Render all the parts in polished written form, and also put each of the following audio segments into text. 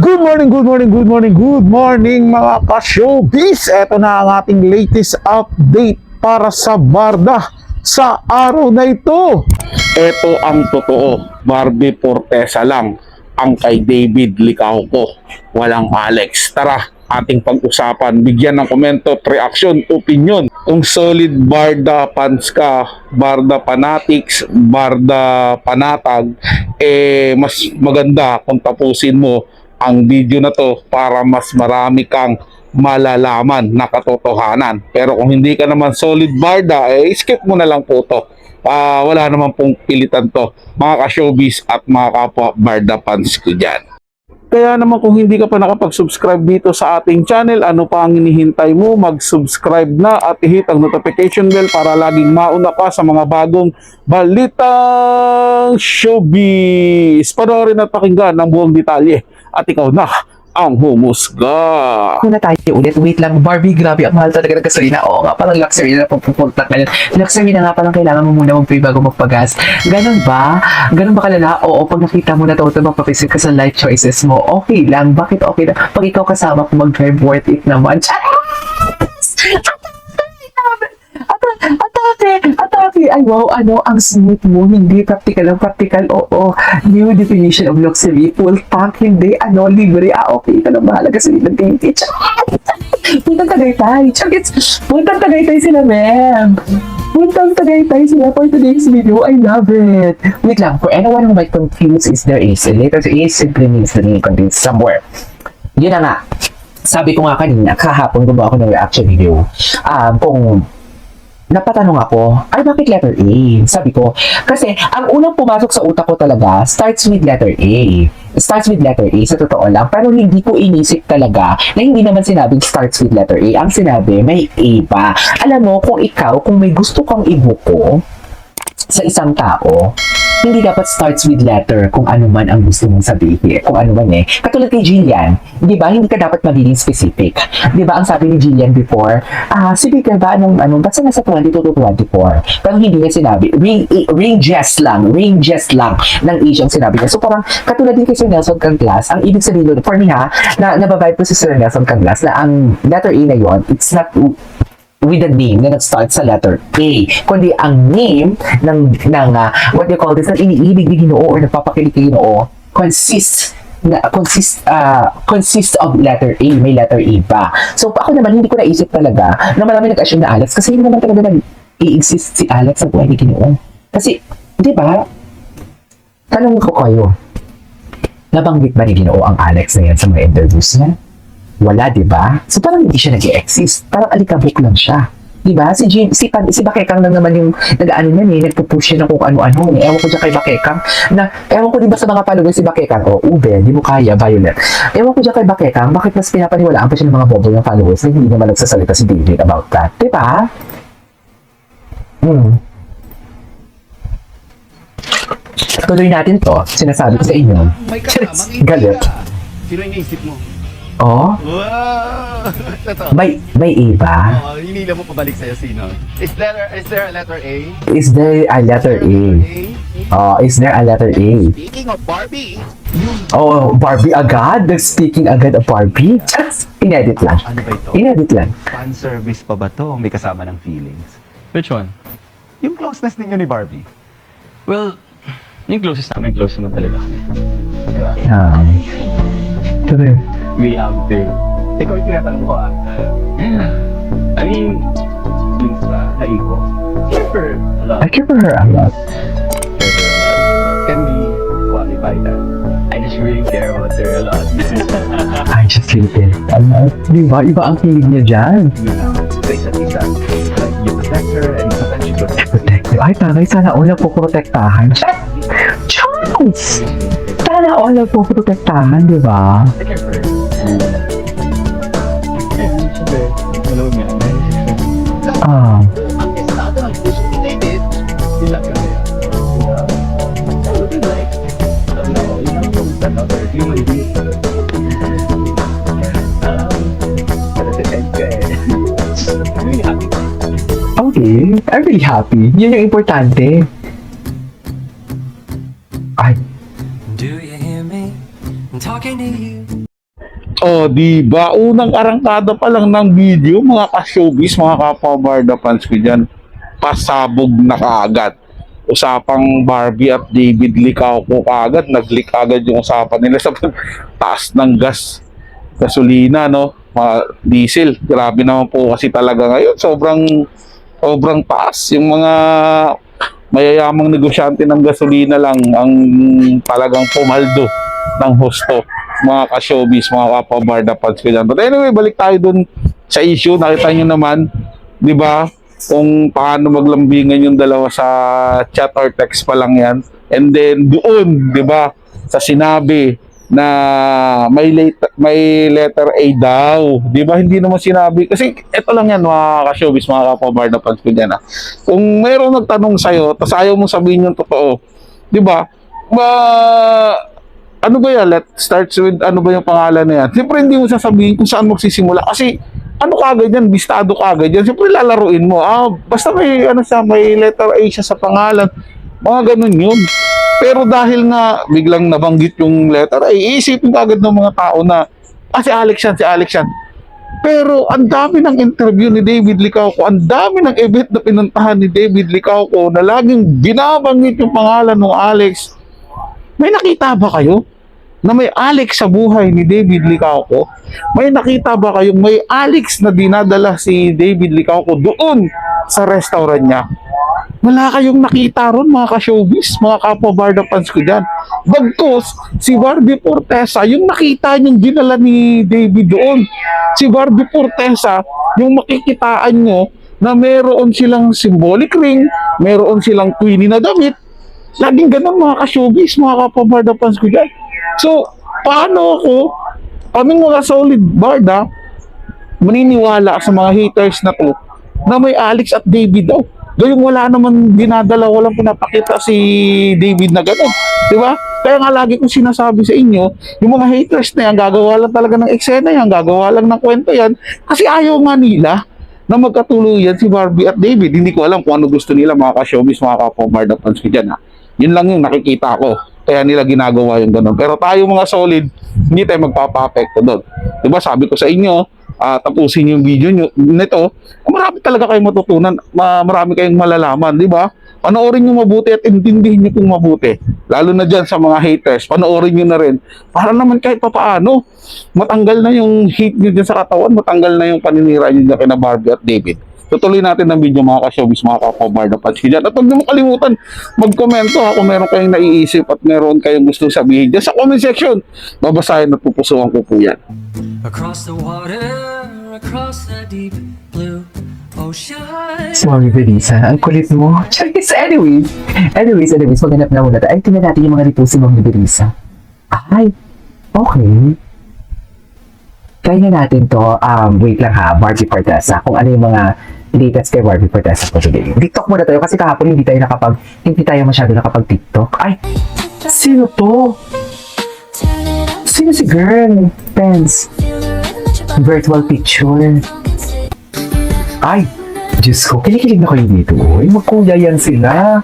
Good morning, good morning, good morning, good morning mga ka-showbiz. Ito na ang ating latest update para sa Barda sa araw na ito. Ito ang totoo, Barbie Fortesa lang ang kay David Licauco, walang Alex. Tara, ating pag-usapan, bigyan ng komento, reaction, opinion. Kung solid Barda fans ka, Barda fanatics, Barda panatag, mas maganda kung tapusin mo ang video na to para mas marami kang malalaman na katotohanan. Pero kung hindi ka naman solid Barda, skip mo na lang po to. Wala naman pong pilitan to, mga ka-showbiz at mga kapwa Barda fans ko dyan. Kaya naman kung hindi ka pa nakapag-subscribe dito sa ating channel, ano pa ang hinihintay mo? Mag-subscribe na at i-hit ang notification bell para laging mauna ka sa mga bagong balitang showbiz. Panoorin at pakinggan ang buong detalye at ikaw na ang humusga. Muna tayo ulit. Wait lang, Barbie, grabe ang mahal talaga ng gasolina. Oo nga, parang luxury na pupunta ngayon. Luxury na nga, parang kailangan mo muna mag-pay bago magpagas. Ganun ba? Ganun ba kalala? Oo, pag nakita mo na ito, magpapisip ka sa life choices mo, okay lang. Bakit okay lang? Pag ikaw kasama ko mag-drive, worth it naman. Atake! Ay, wow, ang smooth mo. Hindi practical ang practical. Oo, new definition of luxury. Full tank, hindi, libre. Okay, ito na bahala kasi ng tinti. Puntang Tagaytay. Puntang Tagaytay sila, ma'am. Puntang Tagaytay sila for today's video. I love it. Wait lang, for anyone who might confuse, is there is a letter A simply means the name contains somewhere. Yun na nga. Sabi ko nga kanina, kahapon gumawa ako ng reaction video. Kung napatanong ako, ay bakit letter A? Sabi ko, kasi ang unang pumasok sa utak ko talaga, starts with letter A. Starts with letter A, sa totoo lang. Pero hindi ko inisip talaga na hindi naman sinabing starts with letter A. Ang sinabi, may A pa. Alam mo, kung may gusto kang ibuko sa isang tao, hindi dapat starts with letter kung ano man ang gusto mong sabihin. Kung ano man Katulad kay Jillian, di ba? Hindi ka dapat magiging specific. Di ba? Ang sabi ni Jillian before, sige ka ba basta nasa 22 to 24. Pero hindi niya sinabi, ranges lang ng age ang sinabi niya. So parang, katulad din kay Sir Nelson Canglas, ang ibig sabihin, for me nababibe ko si Sir Nelson Canglas na ang letter A na yon, it's not with the name na nag-start sa letter A, kundi ang name ng what do you call this, ang iniibig ni Ginoo or nagpapakilig kay Ginoo, consist of letter A, may letter A pa. So ako naman, hindi ko naisip talaga na marami nag-assume na Alex kasi hindi naman talaga nag-i-exist si Alex sa buhay ni Ginoo. Kasi, di ba, tanong ko kayo, nabanggit ba ni Ginoo ang Alex na yan sa mga interviews niya? Wala, di ba? So parang hindi siya nag-i-exist. Parang alikabok lang siya. Di ba? Si Bakekang lang naman yung nag-ano niya nagpupush siya ng kung ano-ano. Ewan ko dyan kay Bakekang. Ewan ko din ba sa mga followers si Bakekang? Ube, di mo kaya, Violet. Ewan ko dyan kay Bakekang, bakit mas pinapaniwalaan pa siya ng mga bobo ng followers na hindi naman nagsasalita si David about that? Di ba? Tuloy natin to. Sinasabi ko sa inyo. Galit. Sino yung naisip mo? Oh? Wow! May iba? Hinila mo pabalik sa'yo sino? Is there a letter A? Is there a letter A? Is there a letter A? Speaking of Barbie, Barbie agad? Speaking agad of Barbie? Inedit lang. ano ba ito? Inedit lang. Fan service pa ba to? May kasama ng feelings. Which one? Yung closeness ninyo ni Barbie. Well, yung closest namin, close naman talaga kami. True. We have to. Ikaw yung tinatanong ko I mean, yung sa ko, care for a lot. I care for her a lot. Can we qualify that? I just really care about her a lot. I just feel it a lot. Di ba? Iba ang feeling niya dyan. Sa isa't isa. Like, you protect her and sometimes you Protect you. Ay, tagay, sana all nagpoprotektahan. Chance! Sana all nagpoprotektahan, di ba? I care for her. Siyempre, alam mo nga. Ang estado ng puso ni David, Sila ka kaya. I would like, another human being. Para sa end ka I'm really happy. Okay, I'm really happy. Yun yung importante. Ay, Do you hear me? I'm talking to you. Oh, di ba? Unang arangkada pa lang ng video, mga ka-showbiz, mga kapwa-barda fans ko dyan, pasabog na kaagad. Usapang Barbie at David Licao ko kaagad, nag-leak agad yung usapan nila sa taas ng gasolina, no? Mga diesel. Grabe naman po kasi talaga ngayon. Sobrang taas. Yung mga mayayamang negosyante ng gasolina lang ang talagang pumaldo ng husto, mga ka-showbiz, mga kapwa-barda fans ko dyan. But anyway, balik tayo dun sa issue. Nakita nyo naman, di ba, kung paano maglambingan yung dalawa sa chat or text pa lang yan. And then doon, di ba, sa sinabi na may letter A daw. Di ba, hindi naman sinabi. Kasi ito lang yan, mga ka-showbiz, mga kapwa-barda fans ko dyan. Kung mayroong nagtanong sa'yo, tapos ayaw mo sabihin yung totoo, di ba, ano ba yan? Let's start with ano ba yung pangalan na yan? Siyempre hindi mo sasabihin kung saan magsisimula. Kasi ano kagad yan? Bistado kagad yan. Siyempre lalaruin mo. Basta may, may letter A siya sa pangalan. Mga ganun yun. Pero dahil nga biglang nabanggit yung letter A, iisipin kagad ng mga tao na si Alex yan. Pero ang dami ng interview ni David Licao ko, ang dami ng event na pinuntahan ni David Licao ko na laging binabanggit yung pangalan ng Alex. May nakita ba kayo na may Alex sa buhay ni David Licao ko? May nakita ba kayong may Alex na dinadala si David Licao ko doon sa restaurant niya? Wala kayong nakita ron, mga ka-showbiz, mga kapwa-barda fans ko dyan. Bagkus, si Barbie Fortesa, yung nakita niyong dinala ni David doon. Si Barbie Fortesa, yung makikitaan nyo na meron silang symbolic ring, meron silang Queenie na damit. Laging ganun, mga ka-showbiz, mga kapwa-barda fans ko dyan. So, paano kaming mga solid barda, maniniwala sa mga haters na to, na may Alex at David daw? Gayong wala naman dinadala, walang pinapakita si David na gano'n. Di ba? Kaya nga lagi kong sinasabi sa inyo, yung mga haters na yan, gagawa lang talaga ng eksena yan, gagawa lang ng kwento yan, kasi ayaw nga nila na magkatuluyan si Barbie at David. Hindi ko alam kung ano gusto nila, mga ka-showbiz, mga kapwa-barda fans ko dyan. Yun lang yung nakikita ko. Kaya nila ginagawa yung gano'n. Pero tayo mga solid, hindi tayo magpapa-apekto doon. Diba, sabi ko sa inyo, tapusin yung video nito, marami talaga kayong matutunan, marami kayong malalaman, di ba? Panoorin nyo mabuti at intindihin nyo kung mabuti. Lalo na dyan sa mga haters, panoorin nyo na rin. Para naman kahit papaano, matanggal na yung hate nyo dyan sa katawan, matanggal na yung paninira nyo dyan kina Barbie at David. Tutuloy natin ang video, mga ka-showbiz, mga kapwa-barda fans ko dyan. At huwag niyo makalimutan, mag-komento kung meron kayong naiisip at meron kayong gusto sabihin dyan sa comment section. Babasahin at pupusuan ko po yan. Across the water, across the deep blue ocean. Si Mami Belisa, ang kulit mo. Charis, anyways, maghanap na muna tayo. Ay, tingnan natin yung mga repost si Mami Belisa. Ay, okay. Try na natin to. Wait lang ha, Barbie Fortesa. Kung ano yung mga latest kay Barbie Fortesa ko today. TikTok muna tayo kasi kahapon hindi tayo masyado nakapag-TikTok. Ay, sino to? Sino si girl? Pens. Virtual picture. Ay, Diyos ko, kinikilig na kayo dito. Uy, magkuya yan sila.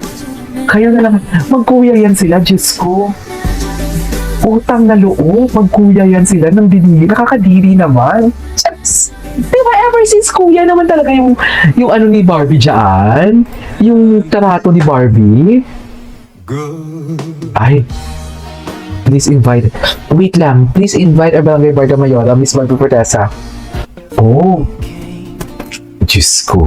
Kayo na lang, magkuya yan sila, Diyos ko. Utang na loob, magkuya yan sila ng dinili. Nakakadiri naman. Just, diba ever since kuya naman talaga yung ano ni Barbie dyan? Yung tarato ni Barbie? Ay, please invite. Wait lang, please invite our Barangay Barda Mayora, Miss Barbie Fortesa. Oh, Diyos ko.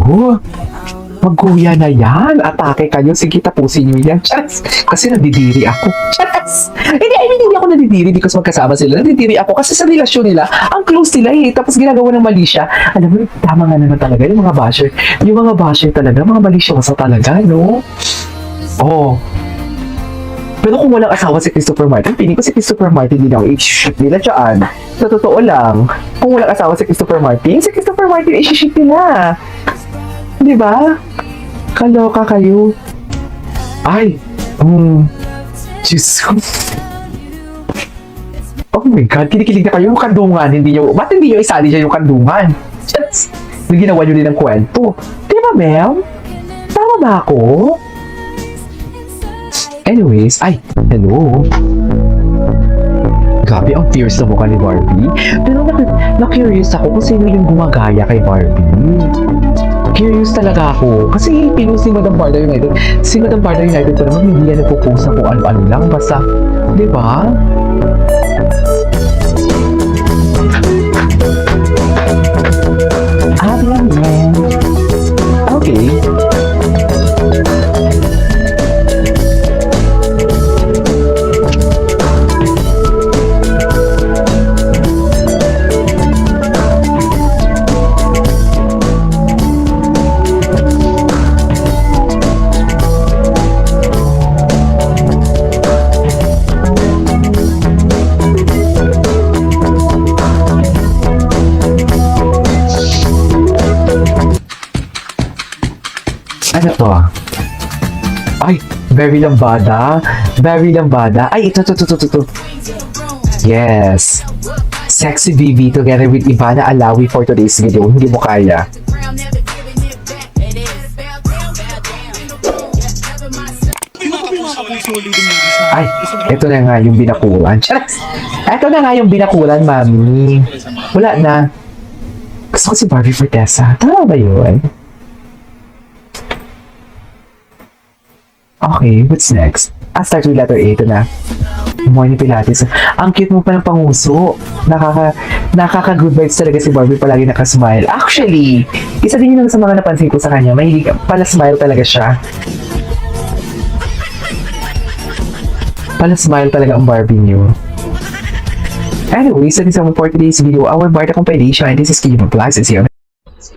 Magkuya na yan. Atake kayo. Sige, tapusin nyo yan. Charas. Kasi nadidiri ako. Charas. Hindi ako nadidiri because magkasama sila. Nadidiri ako kasi sa relasyon nila, ang close nila eh. Tapos ginagawa ng mali siya. Alam mo, tama nga naman talaga yung mga basher. Yung mga basher talaga, mga malisyosa talaga, no? Oh. Pero kung walang asawa si Christopher Martin, piling ko si Christopher Martin din ako i-shoot nila dyan. Sa totoo lang, kung walang asawa si Christopher Martin i-shoot nila. Di ba? Kaloka kayo. Ay, Diyos ko. Oh my God, kinikilig na kayo yung kandungan. Ba't hindi nyo isali dyan yung kandungan? Just, ginawa nyo din ng kwento. Di ba, Mel? Tama ba ako? Anyways, ay, hello. Grabe, ang fierce na mukha ni Barbie. Pero na-curious ako kung sino yung gumagaya kay Barbie. Curious talaga ako. Kasi pinost si Madam Barda United. Si Madam Barda United pa naman hindi yan nagpo-post na kung ano-ano lang. Basta, di ba? Yan yan. Okay. Ano to? Ay, very lambada. Very lambada. Ay, ito. Yes. Sexy BB together with Ivana Alawi for today's video. Hindi mo kaya. Ay, ito na nga yung binakulan. Charas! Ito na nga yung binakulan, mami. Wala na. Gusto ko si Barbie Fortesa. Tama ba yun? Okay, what's next? I'll start with letter A. Ito na. Morning Pilates. Ang cute mo pa ng panguso. Nakaka-good vibes talaga si Barbie, palagi nakasmile. Actually, isa din yun sa mga napansin ko sa kanya. Mahilig pala smile talaga siya. Pala smile talaga ang Barbie niyo. Anyways, that is all for today's video. Our Barda compilation. And this is Kim Plus. It's here.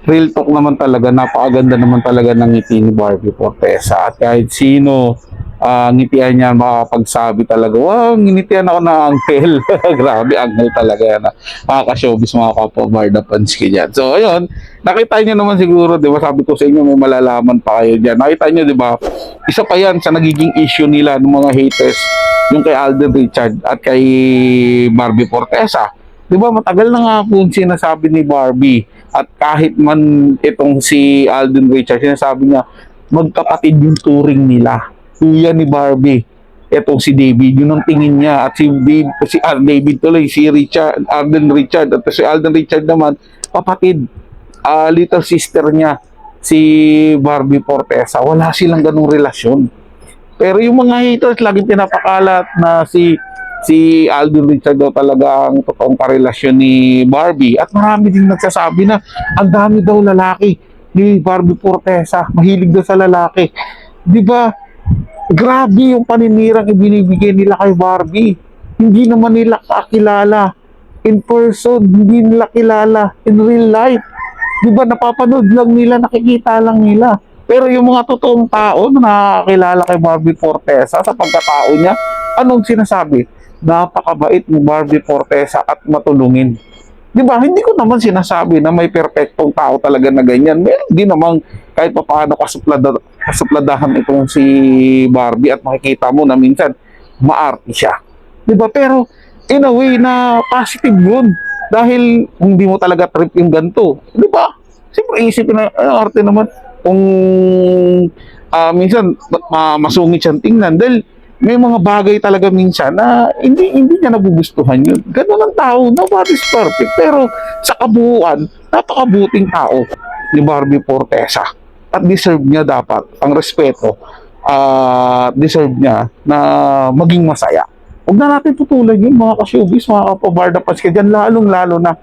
Real talk naman talaga, napakaganda naman talaga ng ngiti ni Barbie Fortesa. At kahit sino ngitian niya makakapagsabi talaga, wow, nginitian ako ng anghel. Grabe, anghel talaga yan. Makaka-showbiz, mga kapwa-Barda fans ko dyan. So, ayun, nakita niyo naman siguro, di ba, sabi ko sa inyo, may malalaman pa kayo dyan. Nakita niyo, di ba, isa pa yan sa nagiging issue nila ng mga haters, yung kay Alden Richard at kay Barbie Fortesa. Di ba, matagal na nga po sinasabi ni Barbie. At kahit man itong si Alden Richard, sinasabi niya, magkapatid yung touring nila. Kuya ni Barbie. Itong si David, yun ang tingin niya. At si David tuloy, si Richard, Alden Richard. At si Alden Richard naman, kapatid, little sister niya, si Barbie Fortesa. Wala silang ganung relasyon. Pero yung mga haters, laging pinapakalat na si Alden Richard daw talaga ang totoong karelasyon ni Barbie. At marami din nagsasabi na ang dami daw lalaki ni Barbie Fortesa. Mahilig daw sa lalaki. Di ba? Grabe yung paninirang ibinibigay nila kay Barbie. Hindi naman nila kakilala in person. Hindi nila kilala in real life. Di ba? Napapanood lang nila, nakikita lang nila. Pero yung mga totoong tao na nakakilala kay Barbie Fortesa sa pagkatao niya, anong sinasabi? Napakabait ni Barbie Fortesa at matulungin. Di ba? Hindi ko naman sinasabi na may perfectong tao talaga na ganyan. Meron din namang kahit pa paano kasupladahan itong si Barbie at makikita mo na minsan maarte siya. Di ba? Pero in a way na positive yun. Dahil hindi mo talaga trip yung ganito. Di ba? Siyempre isipin na arte naman kung minsan masungit siyang tingnan dahil may mga bagay talaga minsan na hindi niya nagugustuhan yun. Ganun ang tao, nobody's perfect. Pero sa kabuuan, napakabuting tao ni Barbie Fortesa. At deserve niya dapat ang respeto. Deserve niya na maging masaya. Huwag na natin tutulan yun, mga ka-showbiz, mga kapwa-Barda fans ka dyan, lalong-lalo na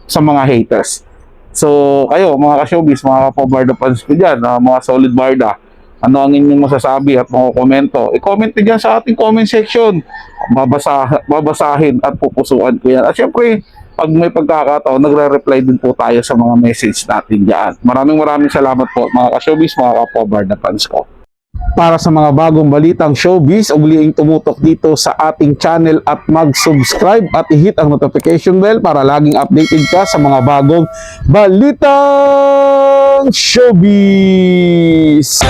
sa mga haters. So, kayo, mga ka-showbiz, mga kapwa-Barda fans ko dyan, mga solid Barda, ano ang inyong masasabi at mga komento? I-comment nyo dyan sa ating comment section. Babasahin at pupusuan ko yan. At syempre, pag may pagkakataon, nagre-reply din po tayo sa mga message natin dyan. Maraming salamat po mga ka-showbiz, mga kapwa-Barda fans ko. Para sa mga bagong balitang showbiz, ugliing tumutok dito sa ating channel at mag-subscribe at i-hit ang notification bell para laging updated ka sa mga bagong balitang showbiz.